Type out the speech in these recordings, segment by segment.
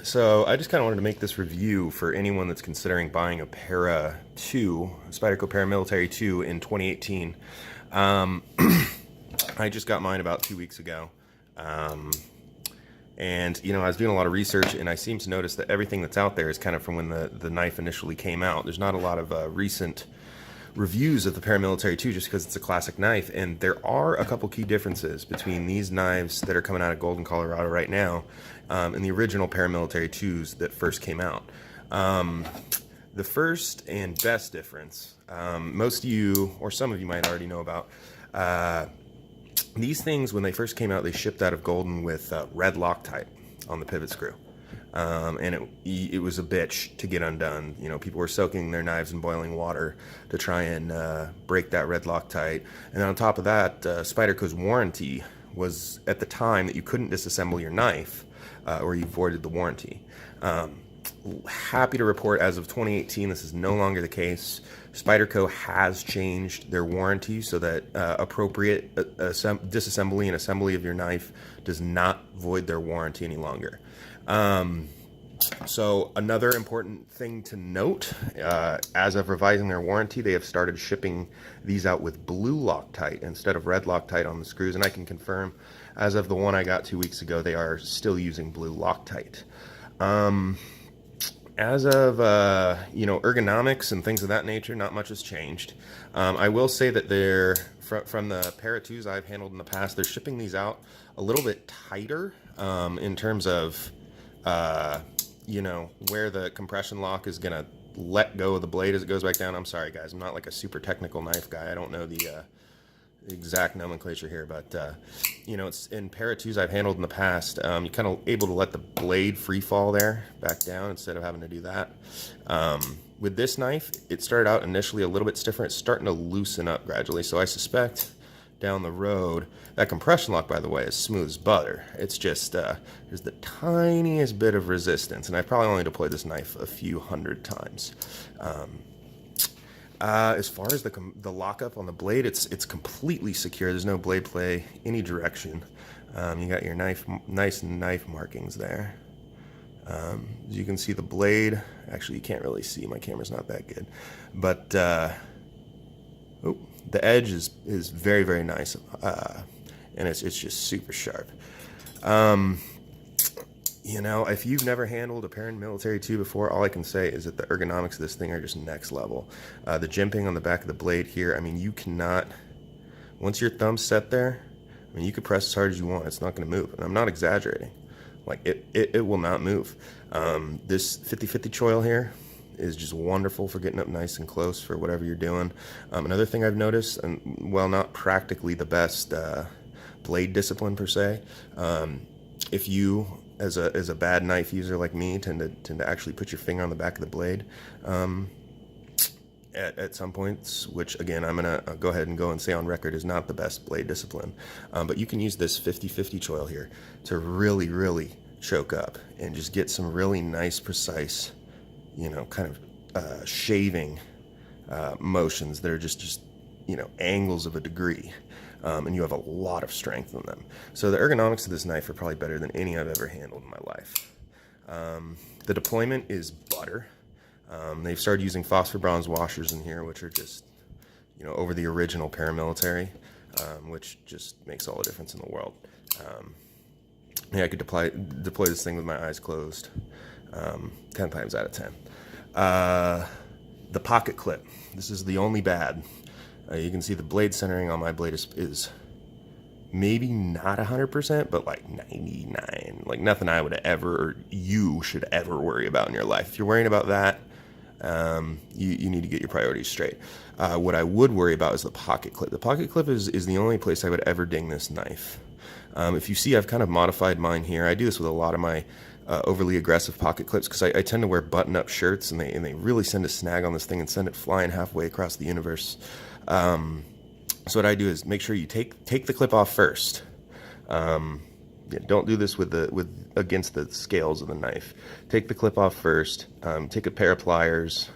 So I just kind of wanted to make this review for anyone that's considering buying a Para 2, Spyderco Paramilitary 2 in 2018. Um, I just got mine about 2 weeks ago. And, I was doing a lot of research, and I seem to notice that everything that's out there is kind of from when the knife initially came out. There's not a lot of recent reviews of the Paramilitary 2 just because it's a classic knife, and there are a couple key differences between these knives that are coming out of Golden, Colorado right now and the original Paramilitary 2s that first came out. The first and best difference, most of you, or some of you might already know about, these things, when they first came out, they shipped out of Golden with red Loctite on the pivot screw. And it was a bitch to get undone. People were soaking their knives in boiling water to try and break that red Loctite. And on top of that, Spyderco's warranty was at the time that you couldn't disassemble your knife or you voided the warranty. Happy to report, as of 2018, this is no longer the case. Spyderco has changed their warranty so that appropriate disassembly and assembly of your knife does not void their warranty any longer. So another important thing to note, as of revising their warranty, they have started shipping these out with blue Loctite instead of red Loctite on the screws, and I can confirm, as of the one I got 2 weeks ago, they are still using blue Loctite. As of, ergonomics and things of that nature, not much has changed. I will say that they're, from the Para 2s I've handled in the past, they're shipping these out a little bit tighter in terms of, where the compression lock is going to let go of the blade as it goes back down. I'm sorry, guys. I'm not like a super technical knife guy. I don't know the exact nomenclature here, but it's in Para 2s I've handled in the past. You're kind of able to let the blade free fall there back down instead of having to do that. With this knife, it started out initially a little bit stiffer. It's starting to loosen up gradually, so I suspect down the road, that compression lock, by the way, is smooth as butter. It's just there's the tiniest bit of resistance, and I've probably only deployed this knife a few hundred times. As far as the lockup on the blade, it's completely secure. There's no blade play any direction. You got your nice knife markings there. As you can see, the blade, actually you can't really see, my camera's not that good, but the edge is very, very nice, and it's just super sharp. If you've never handled a Paramilitary 2 before, all I can say is that the ergonomics of this thing are just next level. The jimping on the back of the blade here, you cannot, once your thumb's set there, you can press as hard as you want. It's not going to move. And I'm not exaggerating. It will not move. This 50-50 choil here is just wonderful for getting up nice and close for whatever you're doing. Another thing I've noticed, and while not practically the best blade discipline per se, if you, as a bad knife user like me, tend to actually put your finger on the back of the blade at some points, which again I'm gonna go ahead and say on record is not the best blade discipline, but you can use this 50-50 choil here to really choke up and just get some really nice, precise, kind of shaving motions that are just angles of a degree. And you have a lot of strength in them. So the ergonomics of this knife are probably better than any I've ever handled in my life. The deployment is butter. They've started using phosphor bronze washers in here, which are just, over the original Paramilitary, which just makes all the difference in the world. I could deploy this thing with my eyes closed 10 times out of 10. The pocket clip. This is the only bad. You can see the blade centering on my blade is maybe not 100%, but like 99. Like nothing I would ever, or you should ever worry about in your life. If you're worrying about that, you need to get your priorities straight. What I would worry about is the pocket clip. The pocket clip is the only place I would ever ding this knife. If you see, I've kind of modified mine here. I do this with a lot of my overly aggressive pocket clips because I tend to wear button-up shirts, and they really send a snag on this thing and send it flying halfway across the universe. So what I do is make sure you take the clip off first. Don't do this against the scales of the knife. Take the clip off first. Take a pair of pliers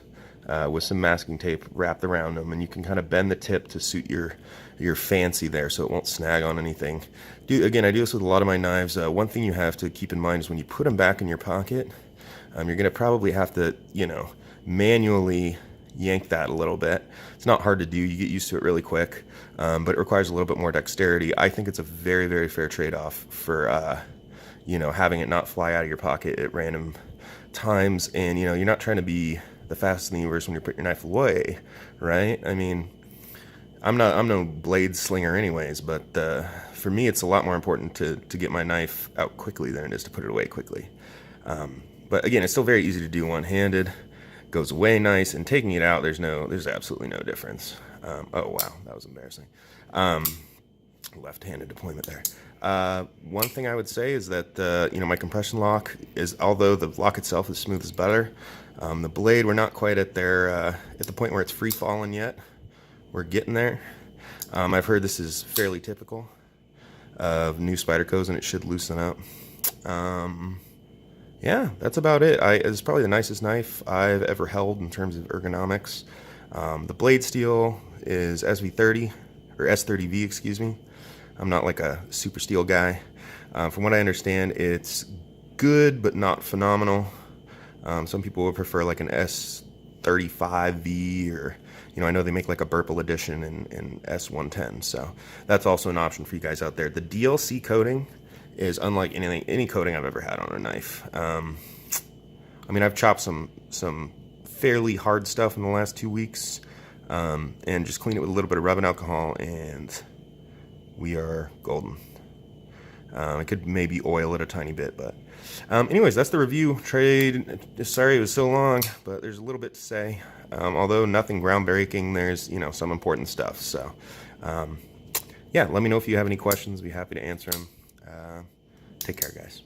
with some masking tape wrapped around them, and you can kind of bend the tip to suit your your fancy there so it won't snag on anything. Again, I do this with a lot of my knives. One thing you have to keep in mind is when you put them back in your pocket, you're going to probably have to, manually yank that a little bit. It's not hard to do. You get used to it really quick, but it requires a little bit more dexterity. I think it's a very, very fair trade-off for, having it not fly out of your pocket at random times. And, you're not trying to be the fastest and the worst when you're putting your knife away, right? I mean, I'm no blade slinger anyways, but for me, it's a lot more important to get my knife out quickly than it is to put it away quickly. But again, it's still very easy to do one-handed. Goes away nice, and taking it out, there's absolutely no difference. Oh wow, that was embarrassing. Left-handed deployment there. One thing I would say is that my compression lock is, although the lock itself is smooth as butter, the blade, we're not quite at the point where it's free falling yet. We're getting there. I've heard this is fairly typical of new Spydercos, and it should loosen up. Yeah, that's about it. It's probably the nicest knife I've ever held in terms of ergonomics. The blade steel is SV30, or S30V, excuse me. I'm not like a super steel guy. From what I understand, it's good, but not phenomenal. Some people would prefer like an S35V, or, I know they make like a Burple edition in S110. So that's also an option for you guys out there. The DLC coating is unlike any coating I've ever had on a knife. I've chopped some fairly hard stuff in the last 2 weeks, and just cleaned it with a little bit of rubbing alcohol, and we are golden. I could maybe oil it a tiny bit, but anyways, that's the review. Trade, sorry it was so long, but there's a little bit to say. Although nothing groundbreaking, there's some important stuff. So yeah, let me know if you have any questions. Be happy to answer them. Take care, guys.